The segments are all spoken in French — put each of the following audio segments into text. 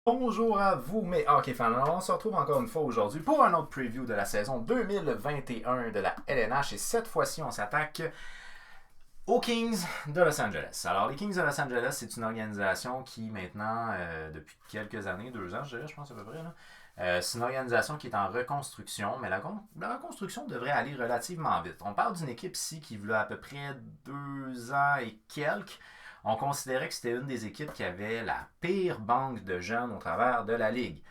Bonjour à vous, mes hockey fans. Alors, on se retrouve encore une fois aujourd'hui pour un autre preview de la saison 2021 de la LNH et cette fois-ci, on s'attaque aux Kings de Los Angeles. Alors, les Kings de Los Angeles, c'est une organisation qui maintenant, depuis quelques années, 2 ans, je dirais, je pense à peu près, là, c'est une organisation qui est en reconstruction, mais la reconstruction devrait aller relativement vite. On parle d'une équipe ici qui, il y a à peu près 2 ans et quelques, on considérait que c'était une des équipes qui avait la pire banque de jeunes au travers de la ligue.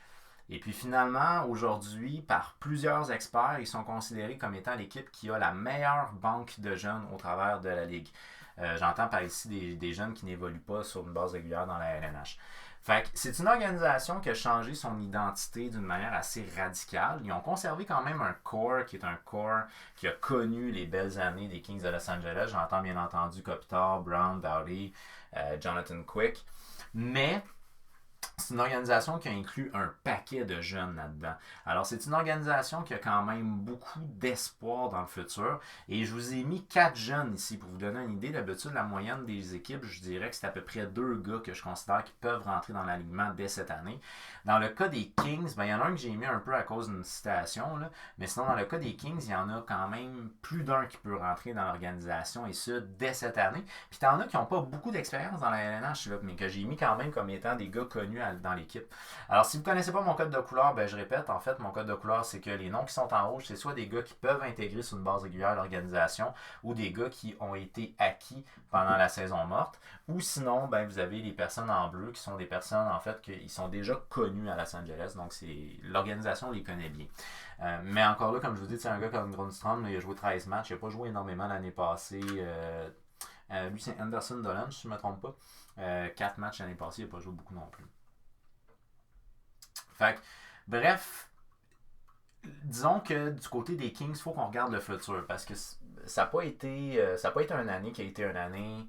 Et puis finalement, aujourd'hui, par plusieurs experts, ils sont considérés comme étant l'équipe qui a la meilleure banque de jeunes au travers de la ligue. J'entends par ici des jeunes qui n'évoluent pas sur une base régulière dans la LNH. Fait que c'est une organisation qui a changé son identité d'une manière assez radicale. Ils ont conservé quand même un core qui est un core qui a connu les belles années des Kings de Los Angeles. J'entends bien entendu Kopitar, Brown, Dowdy, Jonathan Quick. Mais c'est une organisation qui a inclus un paquet de jeunes là-dedans. Alors, c'est une organisation qui a quand même beaucoup d'espoir dans le futur. Et je vous ai mis 4 jeunes ici pour vous donner une idée. D'habitude, la moyenne des équipes, je dirais que c'est à peu près 2 gars que je considère qui peuvent rentrer dans l'alignement dès cette année. Dans le cas des Kings, il y en a un que j'ai mis un peu à cause d'une citation, là, mais sinon, dans le cas des Kings, il y en a quand même plus d'un qui peut rentrer dans l'organisation, et ce, dès cette année. Puis, t'en as qui n'ont pas beaucoup d'expérience dans la LNH, là, mais que j'ai mis quand même comme étant des gars connus dans l'équipe. Alors, si vous ne connaissez pas mon code de couleur, je répète, en fait, mon code de couleur, c'est que les noms qui sont en rouge, c'est soit des gars qui peuvent intégrer sur une base régulière l'organisation ou des gars qui ont été acquis pendant la saison morte. Ou sinon, vous avez les personnes en bleu qui sont des personnes, en fait, qui sont déjà connues à Los Angeles. Donc, l'organisation les connaît bien. Mais encore là, comme je vous dis, c'est un gars comme Grundstrom, il a joué 13 matchs. Il n'a pas joué énormément l'année passée. Lui, c'est Anderson Dolan, si je ne me trompe pas. 4 matchs l'année passée, il n'a pas joué beaucoup non plus. Fait que, bref, disons que du côté des Kings, il faut qu'on regarde le futur parce que ça n'a pas été une année qui a été une année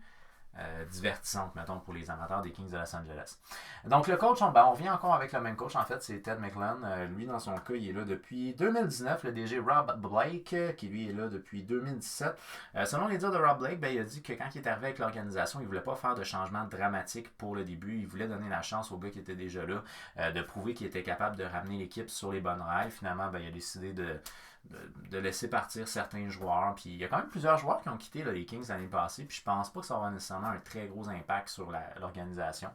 divertissante, mettons, pour les amateurs des Kings de Los Angeles. Donc, le coach, on revient encore avec le même coach. En fait, c'est Ted McLellan. Lui, dans son cas, il est là depuis 2019. Le DG Rob Blake, qui lui est là depuis 2017. Selon les dires de Rob Blake, il a dit que quand il est arrivé avec l'organisation, il ne voulait pas faire de changement dramatique pour le début. Il voulait donner la chance aux gars qui étaient déjà là de prouver qu'il était capable de ramener l'équipe sur les bonnes rails. Finalement, il a décidé de laisser partir certains joueurs. Puis il y a quand même plusieurs joueurs qui ont quitté les Kings l'année passée. Puis je pense pas que ça va avoir nécessairement un très gros impact sur l'organisation.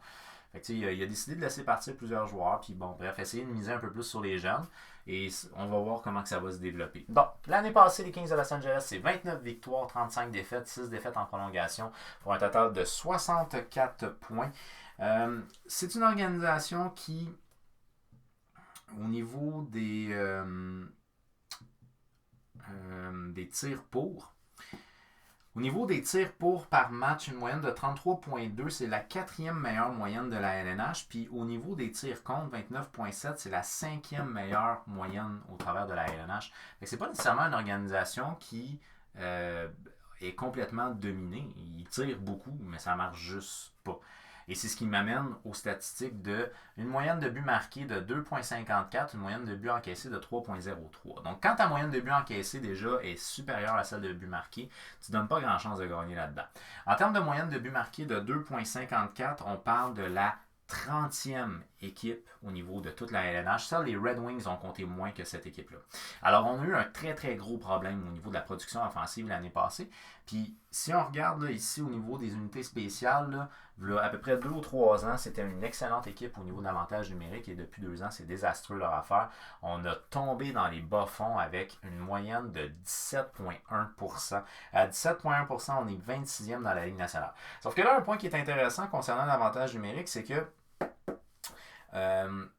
Fait que, il a décidé de laisser partir plusieurs joueurs. Puis bon, bref, essayer de miser un peu plus sur les jeunes. Et on va voir comment que ça va se développer. Bon, l'année passée, les Kings de Los Angeles, c'est 29 victoires, 35 défaites, 6 défaites en prolongation pour un total de 64 points. C'est une organisation qui, au niveau des tirs pour. Au niveau des tirs pour par match, une moyenne de 33,2, c'est la 4e meilleure moyenne de la LNH. Puis au niveau des tirs contre, 29,7, c'est la 5e meilleure moyenne au travers de la LNH. C'est pas nécessairement une organisation qui est complètement dominée. Ils tirent beaucoup, mais ça marche juste pas. Et c'est ce qui m'amène aux statistiques de une moyenne de buts marqués de 2,54, une moyenne de buts encaissés de 3,03. Donc, quand ta moyenne de buts encaissés déjà est supérieure à celle de buts marqués, tu ne donnes pas grand chance de gagner là-dedans. En termes de moyenne de buts marqués de 2,54, on parle de la 30e équipe au niveau de toute la LNH. Ça, les Red Wings ont compté moins que cette équipe-là. Alors, on a eu un très, très gros problème au niveau de la production offensive l'année passée. Puis, si on regarde là, ici au niveau des unités spéciales, là, à peu près 2 ou 3 ans, c'était une excellente équipe au niveau de l'avantage numérique et depuis 2 ans, c'est désastreux leur affaire. On a tombé dans les bas-fonds avec une moyenne de 17,1%. À 17,1%, on est 26e dans la Ligue nationale. Sauf que là, un point qui est intéressant concernant l'avantage numérique, c'est que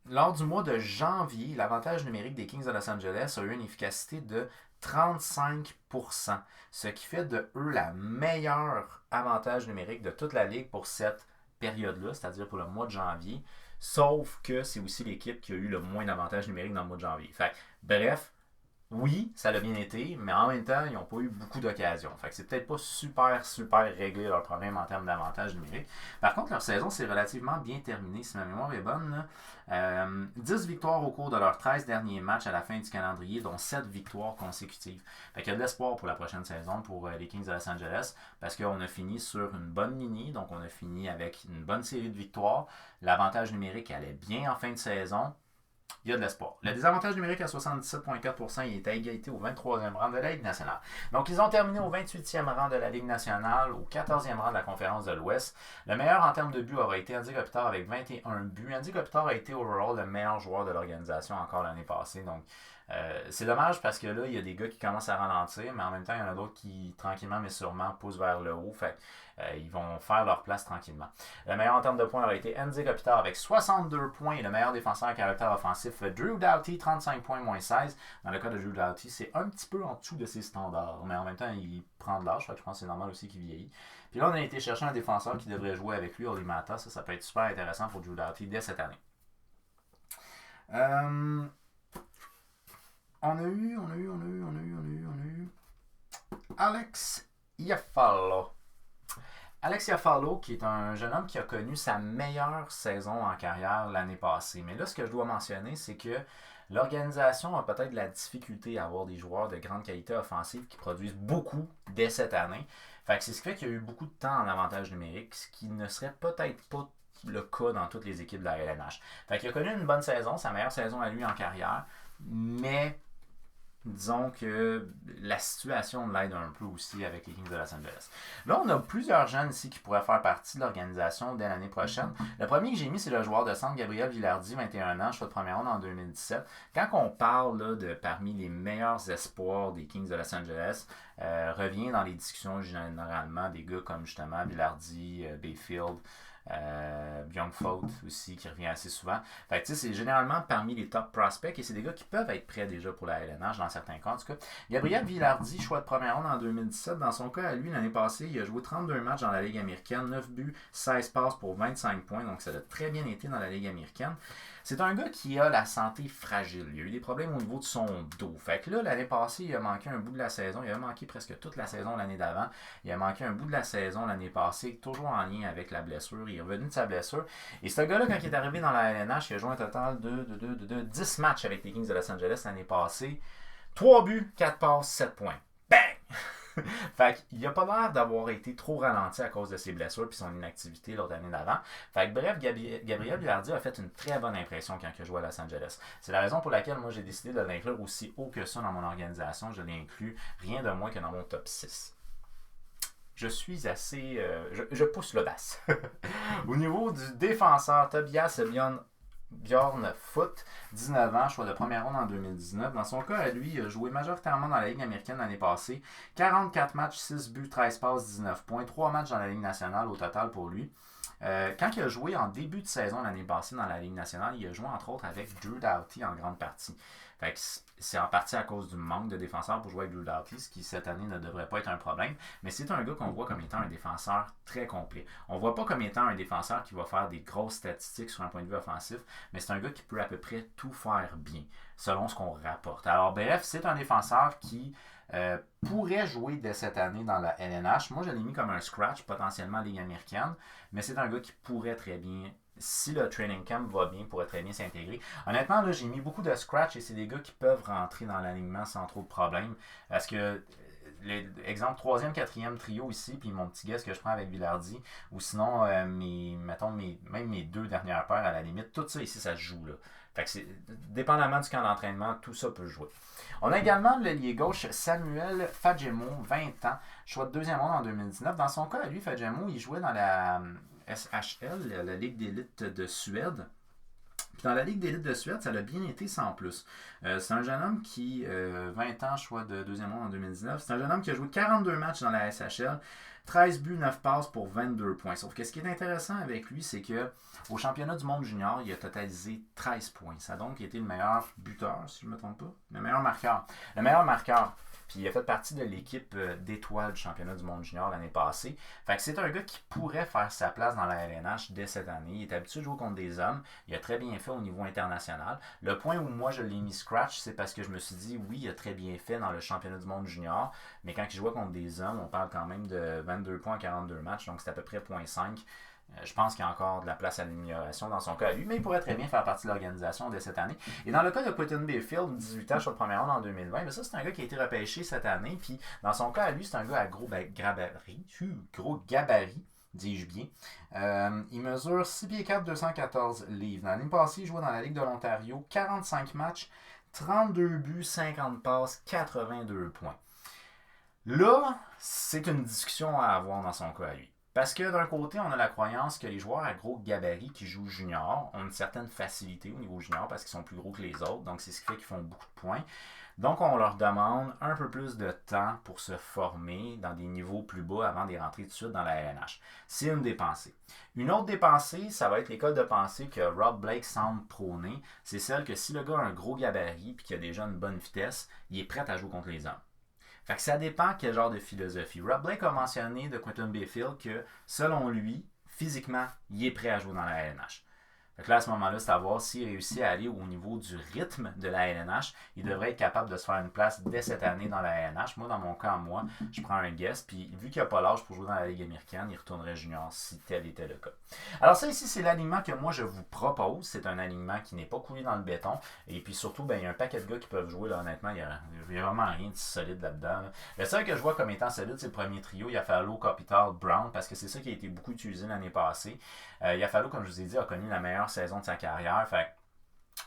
lors du mois de janvier, l'avantage numérique des Kings de Los Angeles a eu une efficacité de 35%, ce qui fait de eux la meilleure avantage numérique de toute la ligue pour cette période-là, c'est-à-dire pour le mois de janvier, sauf que c'est aussi l'équipe qui a eu le moins d'avantage numérique dans le mois de janvier. Fait, bref, Oui, ça l'a bien été, mais en même temps, ils n'ont pas eu beaucoup d'occasions. Fait que c'est peut-être pas super réglé leur problème en termes d'avantage numérique. Par contre, leur saison s'est relativement bien terminée, si ma mémoire est bonne. Là. 10 victoires au cours de leurs 13 derniers matchs à la fin du calendrier, dont 7 victoires consécutives. Fait qu'il y a de l'espoir pour la prochaine saison pour les Kings de Los Angeles, parce qu'on a fini sur une bonne lignée, donc on a fini avec une bonne série de victoires. L'avantage numérique allait bien en fin de saison. Il y a de l'espoir. Le désavantage numérique à 77,4%, il est à égalité au 23e rang de la Ligue nationale. Donc, ils ont terminé au 28e rang de la Ligue nationale, au 14e rang de la conférence de l'Ouest. Le meilleur en termes de buts aurait été Andy Kopitar avec 21 buts. Andy Kopitar a été overall le meilleur joueur de l'organisation encore l'année passée. Donc, c'est dommage parce que là, il y a des gars qui commencent à ralentir, mais en même temps, il y en a d'autres qui, tranquillement mais sûrement, poussent vers le haut. Fait ils vont faire leur place tranquillement. Le meilleur en termes de points aurait été Andy Kopitar avec 62 points et le meilleur défenseur à caractère offensif, Drew Doughty, 35 points moins 16. Dans le cas de Drew Doughty, c'est un petit peu en dessous de ses standards, mais en même temps, il prend de l'âge, je pense que c'est normal aussi qu'il vieillit. Puis là, on a été chercher un défenseur qui devrait jouer avec lui, Oli Mata. Ça peut être super intéressant pour Drew Doughty dès cette année. On a eu Alex Iafallo. Alex Iafallo, qui est un jeune homme qui a connu sa meilleure saison en carrière l'année passée. Mais là, ce que je dois mentionner, c'est que l'organisation a peut-être de la difficulté à avoir des joueurs de grande qualité offensive qui produisent beaucoup dès cette année. Fait que c'est ce qui fait qu'il y a eu beaucoup de temps en avantage numérique, ce qui ne serait peut-être pas le cas dans toutes les équipes de la LNH. Fait qu'il a connu une bonne saison, sa meilleure saison à lui en carrière, mais disons que la situation l'aide un peu aussi avec les Kings de Los Angeles. Là, on a plusieurs jeunes ici qui pourraient faire partie de l'organisation dès l'année prochaine. Le premier que j'ai mis, c'est le joueur de centre Gabriel Vilardi, 21 ans, choix de première ronde en 2017. Quand on parle là, de parmi les meilleurs espoirs des Kings de Los Angeles, revient dans les discussions généralement des gars comme justement Vilardi, Bayfield, Bjornfot aussi qui revient assez souvent. Fait que tu sais, c'est généralement parmi les top prospects et c'est des gars qui peuvent être prêts déjà pour la LNH dans certains cas. En tout cas, Gabriel Vilardi, choix de première ronde en 2017. Dans son cas, à lui, l'année passée, il a joué 32 matchs dans la Ligue américaine, 9 buts, 16 passes pour 25 points. Donc ça a très bien été dans la Ligue américaine. C'est un gars qui a la santé fragile. Il a eu des problèmes au niveau de son dos. Fait que là, l'année passée, il a manqué un bout de la saison. Il a manqué presque toute la saison l'année d'avant. Il a manqué un bout de la saison l'année passée, toujours en lien avec la blessure. Il est revenu de sa blessure. Et ce gars-là, quand il est arrivé dans la LNH, il a joué un total de 10 matchs avec les Kings de Los Angeles l'année passée. 3 buts, 4 passes, 7 points. Bang! Fait qu'il n'a pas l'air d'avoir été trop ralenti à cause de ses blessures et son inactivité l'autre année d'avant. Fait que bref, Gabriel Vilardi a fait une très bonne impression quand il a joué à Los Angeles. C'est la raison pour laquelle moi j'ai décidé de l'inclure aussi haut que ça dans mon organisation. Je l'ai inclus rien de moins que dans mon top 6. Je suis assez... je pousse l'audace. Au niveau du défenseur, Tobias Bjorn Foot, 19 ans, choix de première ronde en 2019. Dans son cas, à lui, il a joué majoritairement dans la Ligue américaine l'année passée. 44 matchs, 6 buts, 13 passes, 19 points. 3 matchs dans la Ligue nationale au total pour lui. Quand il a joué en début de saison l'année passée dans la Ligue nationale, il a joué entre autres avec Drew Doughty en grande partie. Fait que c'est en partie à cause du manque de défenseurs pour jouer avec Drew Doughty, ce qui cette année ne devrait pas être un problème. Mais c'est un gars qu'on voit comme étant un défenseur très complet. On ne voit pas comme étant un défenseur qui va faire des grosses statistiques sur un point de vue offensif, mais c'est un gars qui peut à peu près tout faire bien, selon ce qu'on rapporte. Alors bref, c'est un défenseur qui pourrait jouer dès cette année dans la LNH. Moi, je l'ai mis comme un scratch, potentiellement en Ligue américaine, mais c'est un gars qui pourrait très bien, si le training camp va bien, pourrait très bien s'intégrer. Honnêtement, là, j'ai mis beaucoup de scratch et c'est des gars qui peuvent rentrer dans l'alignement sans trop de problèmes. Parce que, exemple, 3e, 4e trio ici, puis mon petit guest que je prends avec Vilardi, ou sinon, même mes 2 dernières paires à la limite, tout ça ici, ça se joue là. Fait que dépendamment du camp d'entraînement, tout ça peut jouer. On a également l'ailier gauche Samuel Fagemo, 20 ans, choix de 2e ronde en 2019. Dans son cas, à lui, Fagemo, il jouait dans la SHL, la Ligue d'élite de Suède. Puis dans la Ligue d'élite de Suède, ça a bien été sans plus. C'est un jeune homme qui, 20 ans, choix de 2e ronde en 2019. C'est un jeune homme qui a joué 42 matchs dans la SHL. 13 buts, 9 passes pour 22 points. Sauf que ce qui est intéressant avec lui, c'est que au championnat du monde junior, il a totalisé 13 points. Ça a donc été le meilleur buteur, si je ne me trompe pas. Le meilleur marqueur. Le meilleur marqueur. Puis il a fait partie de l'équipe d'étoiles du championnat du monde junior l'année passée. Fait que c'est un gars qui pourrait faire sa place dans la LNH dès cette année. Il est habitué de jouer contre des hommes. Il a très bien fait au niveau international. Le point où moi je l'ai mis scratch, c'est parce que je me suis dit, oui, il a très bien fait dans le championnat du monde junior. Mais quand il jouait contre des hommes, on parle quand même de 22 points en 42 matchs. Donc c'est à peu près 0.5. Je pense qu'il y a encore de la place à l'amélioration dans son cas à lui, mais il pourrait très bien faire partie de l'organisation dès cette année. Et dans le cas de Quinton Bayfield, 18 ans sur le premier round en 2020, mais ça c'est un gars qui a été repêché cette année, puis dans son cas à lui, c'est un gars à gros gabarit, dis-je bien. Il mesure 6 pieds 4, 214 livres. Dans l'année passée, il jouait dans la Ligue de l'Ontario, 45 matchs, 32 buts, 50 passes, 82 points. Là, c'est une discussion à avoir dans son cas à lui. Parce que d'un côté, on a la croyance que les joueurs à gros gabarit qui jouent junior ont une certaine facilité au niveau junior parce qu'ils sont plus gros que les autres. Donc, c'est ce qui fait qu'ils font beaucoup de points. Donc, on leur demande un peu plus de temps pour se former dans des niveaux plus bas avant de rentrer tout de suite dans la LNH. C'est une des pensées. Une autre des pensées, ça va être l'école de pensée que Rob Blake semble prôner. C'est celle que si le gars a un gros gabarit et qu'il a déjà une bonne vitesse, il est prêt à jouer contre les hommes. Fait que ça dépend quel genre de philosophie. Rob Blake a mentionné de Quinton Bayfield que, selon lui, physiquement, il est prêt à jouer dans la LNH. Fait que là, à ce moment-là, c'est à voir s'il réussit à aller au niveau du rythme de la LNH. Il devrait être capable de se faire une place dès cette année dans la LNH. Moi, dans mon cas, je prends un guess. Puis, vu qu'il n'a pas l'âge pour jouer dans la Ligue américaine, il retournerait junior si tel était le cas. Alors ça, ici, c'est l'alignement que moi, je vous propose. C'est un alignement qui n'est pas coulé dans le béton. Et puis surtout, il y a un paquet de gars qui peuvent jouer. Là, honnêtement, il n'y a vraiment rien de solide là-dedans. Là. Le seul que je vois comme étant solide, c'est le premier trio. Yafalo, Kopitar, Brown, parce que c'est ça qui a été beaucoup utilisé l'année passée. Yafalo, comme je vous ai dit, a connu la meilleure saison de sa carrière. Fait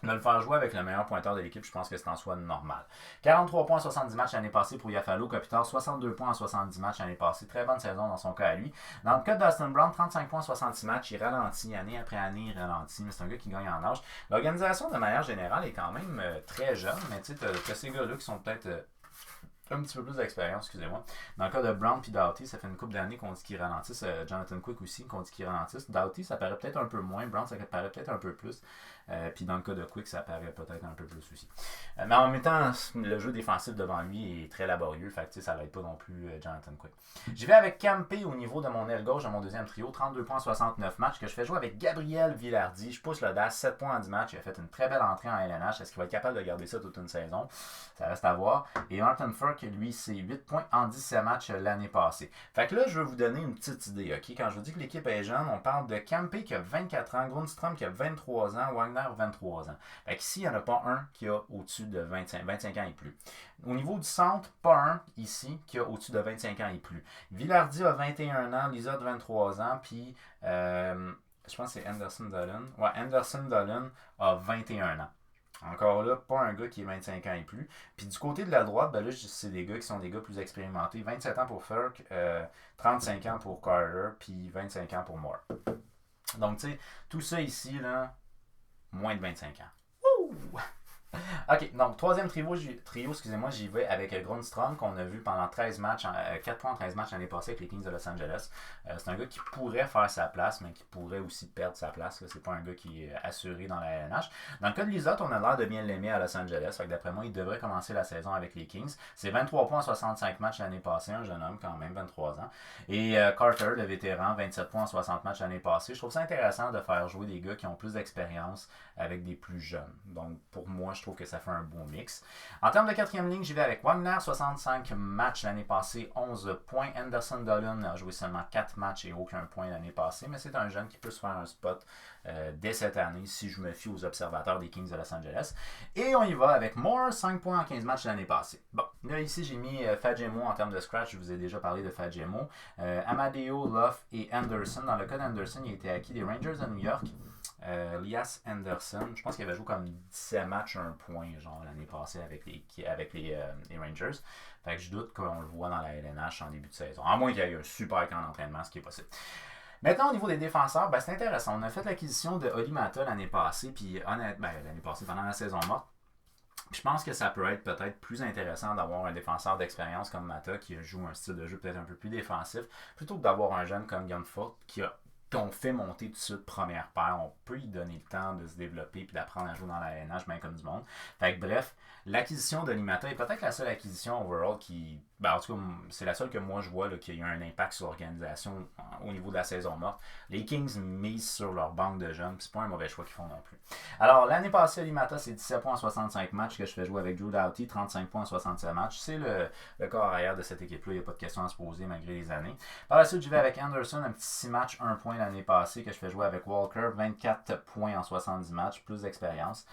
de le faire jouer avec le meilleur pointeur de l'équipe, je pense que c'est en soi normal. 43 points en 70 matchs l'année passée pour Yafalo. Kopitar, 62 points en 70 matchs l'année passée. Très bonne saison dans son cas à lui. Dans le cas de Dustin Brown, 35 points en 66 matchs. Il ralentit année après année, il ralentit. Mais c'est un gars qui gagne en âge. L'organisation, de manière générale, est quand même très jeune. Mais tu sais, t'as ces gars-là qui sont peut-être un petit peu plus d'expérience, excusez-moi. Dans le cas de Brown et Doughty, ça fait une couple d'années qu'on dit qu'ils ralentissent. Jonathan Quick aussi, qu'on dit qu'ils ralentissent. Doughty, ça paraît peut-être un peu moins. Brown, ça paraît peut-être un peu plus. Puis dans le cas de Quick, ça paraît peut-être un peu plus aussi. Mais en même temps, le jeu défensif devant lui est très laborieux. Fait que ça l'aide pas non plus Jonathan Quick. J'y vais avec Campé au niveau de mon aile gauche, de mon deuxième trio. 32 points en 69 matchs que je fais jouer avec Gabriel Villardi. Je pousse l'audace, 7 points en 10 matchs. Il a fait une très belle entrée en LNH. Est-ce qu'il va être capable de garder ça toute une saison? Ça reste à voir. Et Martin Furk, lui, c'est 8 points en 17 matchs l'année passée. Fait que là, je vais vous donner une petite idée. Okay? Quand je vous dis que l'équipe est jeune, on parle de Campé qui a 24 ans, Grundstrom qui a 23 ans, Wagner 23 ans. Fait qu'ici, il n'y en a pas un qui a au-dessus de 25 ans et plus. Au niveau du centre, pas un ici qui a au-dessus de 25 ans et plus. Villardi a 21 ans, Lizotte 23 ans, puis je pense que c'est Anderson Dolan. Ouais, Anderson Dolan a 21 ans. Encore là, pas un gars qui est 25 ans et plus. Puis du côté de la droite, ben là, c'est des gars qui sont des gars plus expérimentés. 27 ans pour Furk, 35 ans pour Carter, puis 25 ans pour Moore. Donc, tu sais, tout ça ici, là, moins de 25 ans. Ouh! Ok, donc troisième trio, excusez-moi, j'y vais avec Grundstrom qu'on a vu pendant 13 matchs, 4 points en 13 matchs l'année passée avec les Kings de Los Angeles. C'est un gars qui pourrait faire sa place, mais qui pourrait aussi perdre sa place. C'est pas un gars qui est assuré dans la LNH. Dans le cas de Lizotte, on a l'air de bien l'aimer à Los Angeles. Fait que d'après moi, il devrait commencer la saison avec les Kings. C'est 23 points en 65 matchs l'année passée, un jeune homme quand même, 23 ans. Et Carter, le vétéran, 27 points en 60 matchs l'année passée. Je trouve ça intéressant de faire jouer des gars qui ont plus d'expérience avec des plus jeunes. Donc pour moi, je trouve que ça fait un bon mix. En termes de quatrième ligne, j'y vais avec Wagner, 65 matchs l'année passée, 11 points. Anderson Dolan a joué seulement 4 matchs et aucun point l'année passée, mais c'est un jeune qui peut se faire un spot dès cette année si je me fie aux observateurs des Kings de Los Angeles. Et on y va avec Moore, 5 points en 15 matchs l'année passée. Bon, là ici j'ai mis Fagemo en termes de scratch, je vous ai déjà parlé de Fagemo. Amadeo, Luff et Anderson. Dans le cas d'Anderson, il a été acquis des Rangers de New York. Lias Anderson, je pense qu'il avait joué comme 17 matchs, 1 point genre l'année passée avec les Rangers. Fait que je doute qu'on le voit dans la LNH en début de saison. À moins qu'il y ait un super camp d'entraînement, ce qui est possible. Maintenant, au niveau des défenseurs, ben, c'est intéressant. On a fait l'acquisition de Oli Mata l'année passée, puis honnêtement, l'année passée, pendant la saison morte. Je pense que ça peut être peut-être plus intéressant d'avoir un défenseur d'expérience comme Mata qui joue un style de jeu peut-être un peu plus défensif, plutôt que d'avoir un jeune comme Gunfoot qu'on fait monter tout de suite première paire. On peut lui donner le temps de se développer et d'apprendre à jouer dans la LNH, bien comme du monde. Fait que bref, l'acquisition de Limata est peut-être la seule acquisition overall qui... Ben, en tout cas, c'est la seule que moi je vois là, qui a eu un impact sur l'organisation au niveau de la saison morte. Les Kings misent sur leur banque de jeunes, c'est pas un mauvais choix qu'ils font non plus. Alors, l'année passée, Limata, c'est 17 points en 65 matchs que je fais jouer avec Drew Doughty, 35 points en 67 matchs. C'est le corps arrière de cette équipe-là, il n'y a pas de question à se poser malgré les années. Par la suite, je vais avec Anderson, un petit 6 matchs, 1 point l'année passée que je fais jouer avec Walker, 24 points en 70 matchs, plus d'expérience.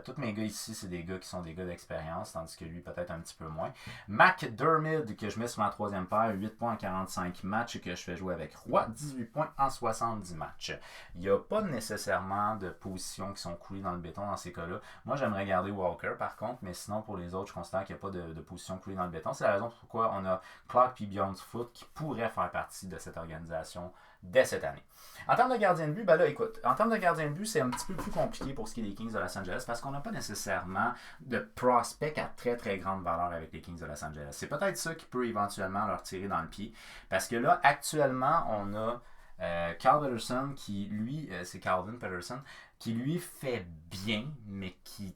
Tous mes gars ici, c'est des gars qui sont des gars d'expérience, tandis que lui, peut-être un petit peu moins. McDermott, que je mets sur ma troisième paire, 8 points en 45 matchs que je fais jouer avec Roy, 18 points en 70 matchs. Il n'y a pas nécessairement de positions qui sont coulées dans le béton dans ces cas-là. Moi, j'aimerais garder Walker par contre, mais sinon, pour les autres, je considère qu'il n'y a pas de position coulée dans le béton. C'est la raison pourquoi on a Clark et Bjornsfoot qui pourraient faire partie de cette organisation dès cette année. En termes de gardien de but, ben là, écoute, en termes de gardien de but, c'est un petit peu plus compliqué pour ce qui est des Kings de Los Angeles parce qu'on n'a pas nécessairement de prospect à très très grande valeur avec les Kings de Los Angeles. C'est peut-être ça qui peut éventuellement leur tirer dans le pied parce que là, actuellement, on a Carl Peterson qui, lui, c'est Calvin Peterson, qui lui fait bien, mais qui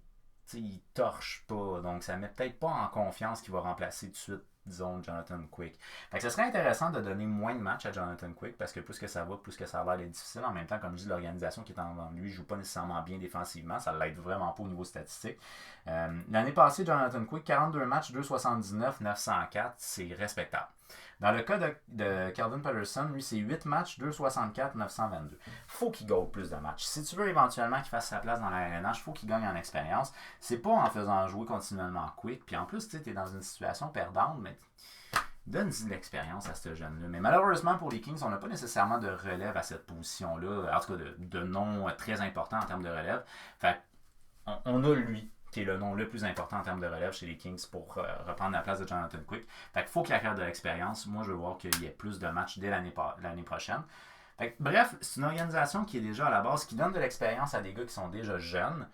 il torche pas. Donc, ça ne met peut-être pas en confiance qu'il va remplacer tout de suite, disons, Jonathan Quick. Fait que ce serait intéressant de donner moins de matchs à Jonathan Quick parce que plus que ça va, plus que ça a l'air d'être difficile. En même temps, comme je dis, l'organisation qui est en avant de lui ne joue pas nécessairement bien défensivement. Ça ne l'aide vraiment pas au niveau statistique. L'année passée, Jonathan Quick, 42 matchs, 2,79, 904, c'est respectable. Dans le cas de Calvin Peterson, lui, c'est 8 matchs, 2,64, 922. Faut qu'il gagne plus de matchs. Si tu veux éventuellement qu'il fasse sa place dans la LNH, faut qu'il gagne en expérience. C'est pas en faisant jouer continuellement Quick. Puis en plus, tu es dans une situation perdante, mais donne-y de l'expérience à ce jeune-là. Mais malheureusement, pour les Kings, on n'a pas nécessairement de relève à cette position-là. En tout cas, de nom très important en termes de relève. Fait on a lui qui est le nom le plus important en termes de relève chez les Kings pour reprendre la place de Jonathan Quick. Fait qu'il faut qu'il acquiert de l'expérience. Moi, je veux voir qu'il y ait plus de matchs dès l'année prochaine. Fait que, bref, c'est une organisation qui est déjà à la base, qui donne de l'expérience à des gars qui sont déjà jeunes,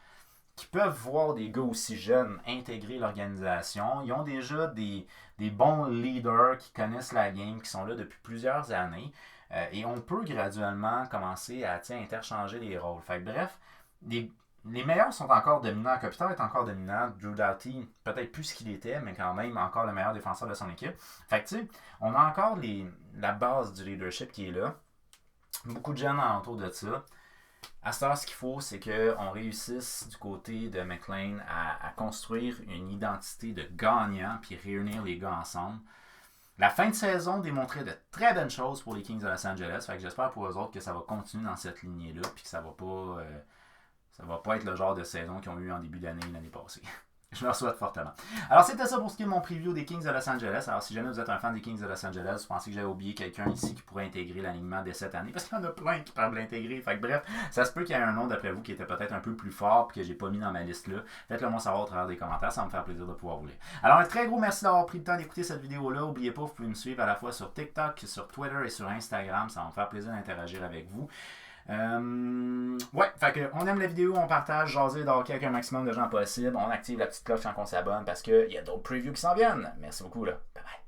qui peuvent voir des gars aussi jeunes intégrer l'organisation. Ils ont déjà des bons leaders qui connaissent la game, qui sont là depuis plusieurs années. Et on peut graduellement commencer à interchanger les rôles. Fait que, bref, les meilleurs sont encore dominants. Kopitar est encore dominant. Drew Doughty, peut-être plus ce qu'il était, mais quand même encore le meilleur défenseur de son équipe. Fait que tu sais, on a encore la base du leadership qui est là. Beaucoup de jeunes autour de ça. À ce temps, ce qu'il faut, c'est qu'on réussisse du côté de McLean à construire une identité de gagnant puis réunir les gars ensemble. La fin de saison démontrait de très bonnes choses pour les Kings de Los Angeles. Fait que j'espère pour eux autres que ça va continuer dans cette lignée-là puis que ça va pas être le genre de saison qu'ils ont eu en début d'année l'année passée. Je leur souhaite fortement. Alors, c'était ça pour ce qui est de mon preview des Kings de Los Angeles. Alors, si jamais vous êtes un fan des Kings de Los Angeles, vous pensez que j'avais oublié quelqu'un ici qui pourrait intégrer l'alignement dès cette année, parce qu'il y en a plein qui peuvent l'intégrer. Fait que bref, ça se peut qu'il y ait un nom d'après vous qui était peut-être un peu plus fort et que j'ai pas mis dans ma liste là. Faites-le moi savoir au travers des commentaires, ça va me faire plaisir de pouvoir vous lire. Alors, un très gros merci d'avoir pris le temps d'écouter cette vidéo-là. N'oubliez pas, vous pouvez me suivre à la fois sur TikTok, sur Twitter et sur Instagram. Ça va me faire plaisir d'interagir avec vous. Ouais, fait que on aime la vidéo, on partage, jaser de hockey avec un maximum de gens possible, on active la petite cloche quand on s'abonne parce qu'il y a d'autres previews qui s'en viennent. Merci beaucoup là. Bye bye.